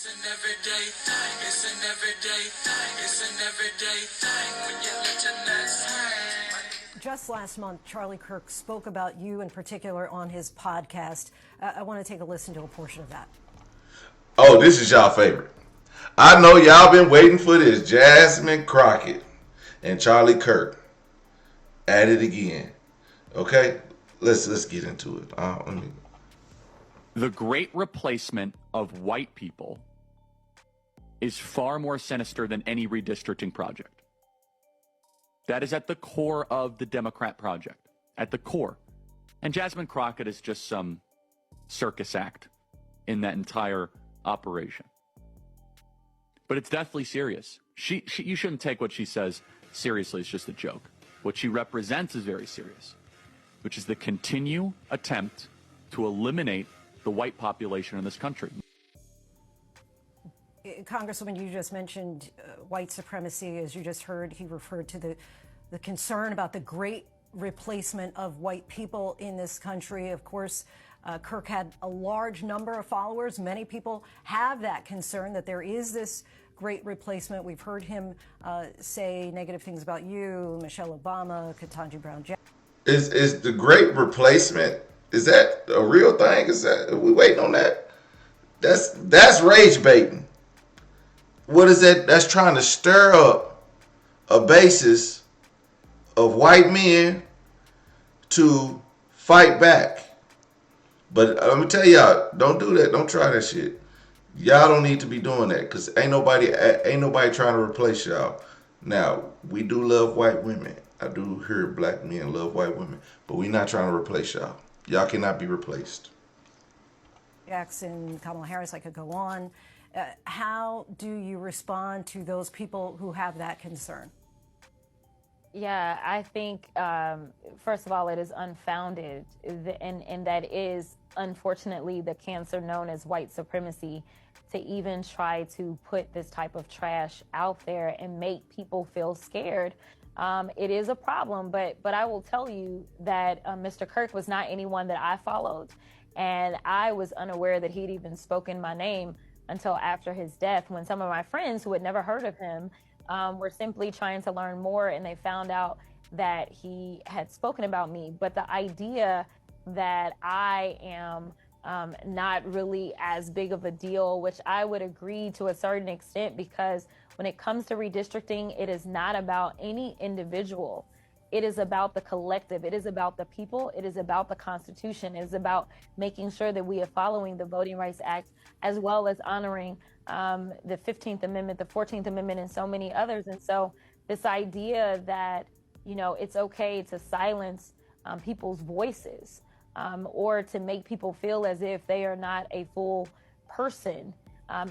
It's an everyday thing. It's an everyday thing. It's an everyday thing when you let your nuts hang. Just last month, Charlie Kirk spoke about you in particular on his podcast. I want to take a listen to a portion of that. Oh, this is y'all favorite. I know y'all been waiting for this. Jasmine Crockett and Charlie Kirk at it again. Okay, let's get into it. The great replacement of white people is far more sinister than any redistricting project. That is at the core of the Democrat project, at the core. And Jasmine Crockett is just some circus act in that entire operation. But it's deathly serious. You shouldn't take what she says seriously. It's just a joke. What she represents is very serious, which is the continued attempt to eliminate the white population in this country. Congresswoman, you just mentioned white supremacy. As you just heard, he referred to the concern about the great replacement of white people in this country. Of course, Kirk had a large number of followers. Many people have that concern that there is this great replacement. We've heard him say negative things about you, Michelle Obama, Ketanji Brown Jackson. Is the great replacement, is that a real thing? Are we waiting on that? That's rage baiting. What is that? That's trying to stir up a basis of white men to fight back. But I'm gonna tell y'all, don't do that. Don't try that shit. Y'all don't need to be doing that because ain't nobody trying to replace y'all. Now, we do love white women. I do hear black men love white women, but we not trying to replace y'all. Y'all cannot be replaced. Jackson, Kamala Harris, I could go on. How do you respond to those people who have that concern? Yeah, I think, first of all, it is unfounded, and that is, unfortunately, the cancer known as white supremacy, to even try to put this type of trash out there and make people feel scared. It is a problem, but I will tell you that Mr. Kirk was not anyone that I followed, and I was unaware that he'd even spoken my name until after his death, when some of my friends who had never heard of him were simply trying to learn more, and they found out that he had spoken about me. But the idea that I am not really as big of a deal, which I would agree to a certain extent, because when it comes to redistricting, it is not about any individual. It is about the collective. It is about the people. It is about the Constitution. It is about making sure that we are following the Voting Rights Act, as well as honoring the 15th Amendment, the 14th Amendment, and so many others. And so this idea that, it's okay to silence people's voices or to make people feel as if they are not a full person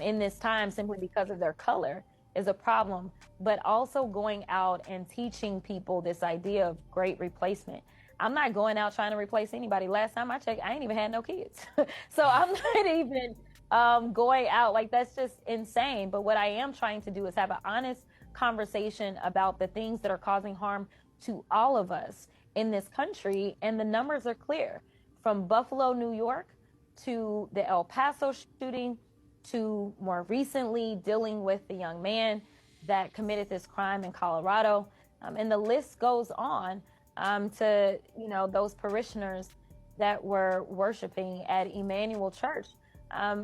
in this time simply because of their color is a problem. But also going out and teaching people this idea of great replacement. I'm not going out trying to replace anybody. Last time I checked, I ain't even had no kids. So I'm not even going out. Like, that's just insane. But what I am trying to do is have an honest conversation about the things that are causing harm to all of us in this country. And the numbers are clear. From Buffalo, New York, to the El Paso shooting, to more recently dealing with the young man that committed this crime in Colorado. And the list goes on to, those parishioners that were worshiping at Emmanuel Church.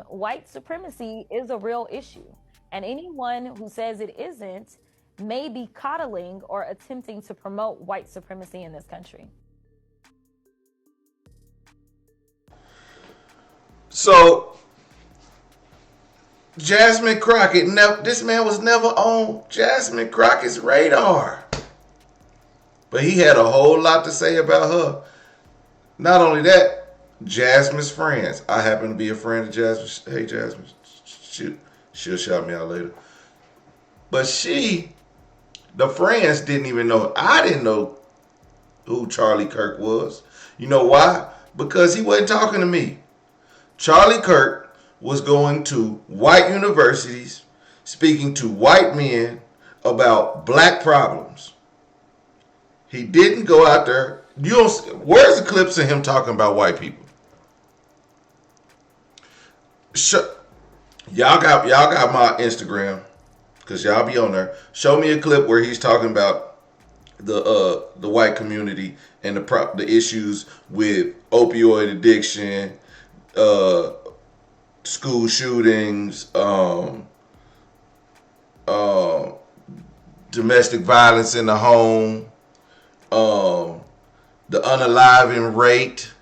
White supremacy is a real issue. And anyone who says it isn't may be coddling or attempting to promote white supremacy in this country. So, Jasmine Crockett, this man was never on Jasmine Crockett's radar. But he had a whole lot to say about her. Not only that, Jasmine's friends. I happen to be a friend of Jasmine. Hey, Jasmine, she'll shout me out later. But the friends didn't even know. I didn't know who Charlie Kirk was. You know why? Because he wasn't talking to me. Charlie Kirk was going to white universities, speaking to white men about black problems. He didn't go out there. Where's the clips of him talking about white people? y'all got my Instagram, cause y'all be on there. Show me a clip where he's talking about the white community and the issues with opioid addiction, uh, school shootings, uh, domestic violence in the home, the unaliving rate,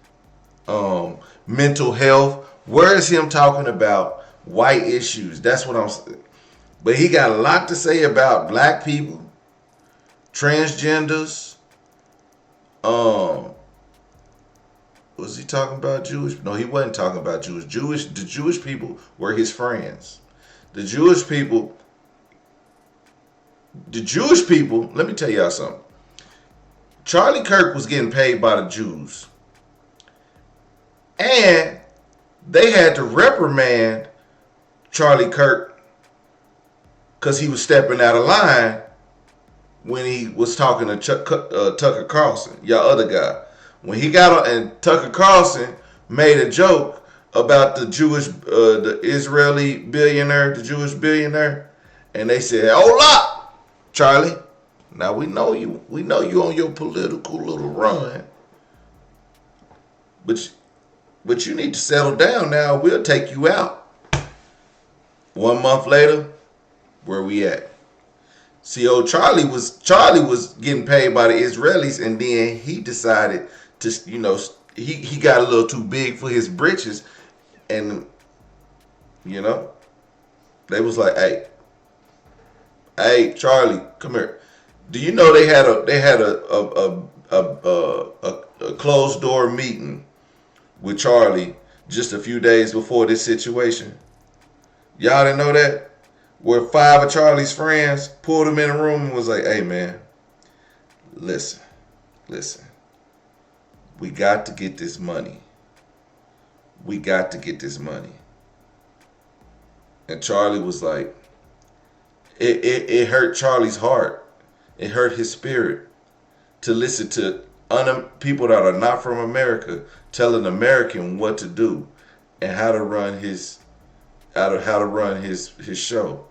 mental health. Where is him talking about white issues? That's what I'm saying. But he got a lot to say about black people, transgenders. Was he talking about Jewish? No, he wasn't talking about Jewish. The Jewish people were his friends. The Jewish people. Let me tell y'all something. Charlie Kirk was getting paid by the Jews, and they had to reprimand Charlie Kirk because he was stepping out of line when he was talking to Tucker Carlson, y'all other guy. When he got on, and Tucker Carlson made a joke about the Israeli billionaire, the Jewish billionaire, and they said, "Hold up, Charlie. Now we know you on your political little run, but you need to settle down now. We'll take you out." 1 month later, where we at? See, old Charlie was getting paid by the Israelis, and then he decided to, he got a little too big for his britches, and they was like, hey, Charlie, come here. Do you know they had a closed door meeting with Charlie just a few days before this situation? Y'all didn't know that? Where 5 of Charlie's friends pulled him in a room and was like, "Hey man, listen. We got to get this money. We got to get this money." And Charlie was like, it hurt Charlie's heart. It hurt his spirit to listen to people that are not from America tell an American what to do and how to run his show.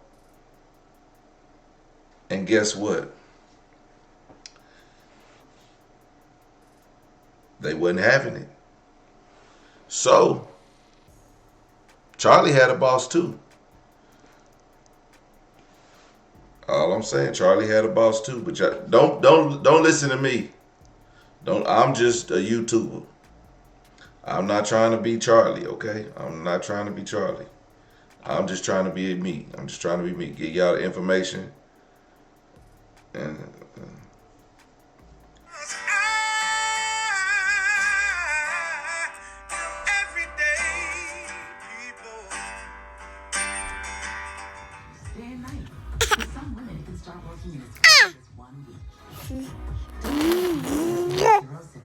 And guess what? They wasn't having it. So Charlie had a boss too. All I'm saying, Charlie had a boss too. But don't listen to me. I'm just a YouTuber. I'm not trying to be Charlie, okay? I'm not trying to be Charlie. I'm just trying to be me. I'm just trying to be me. Get y'all the information. And Day and night. For some women, it can start working in as quick as 1 week.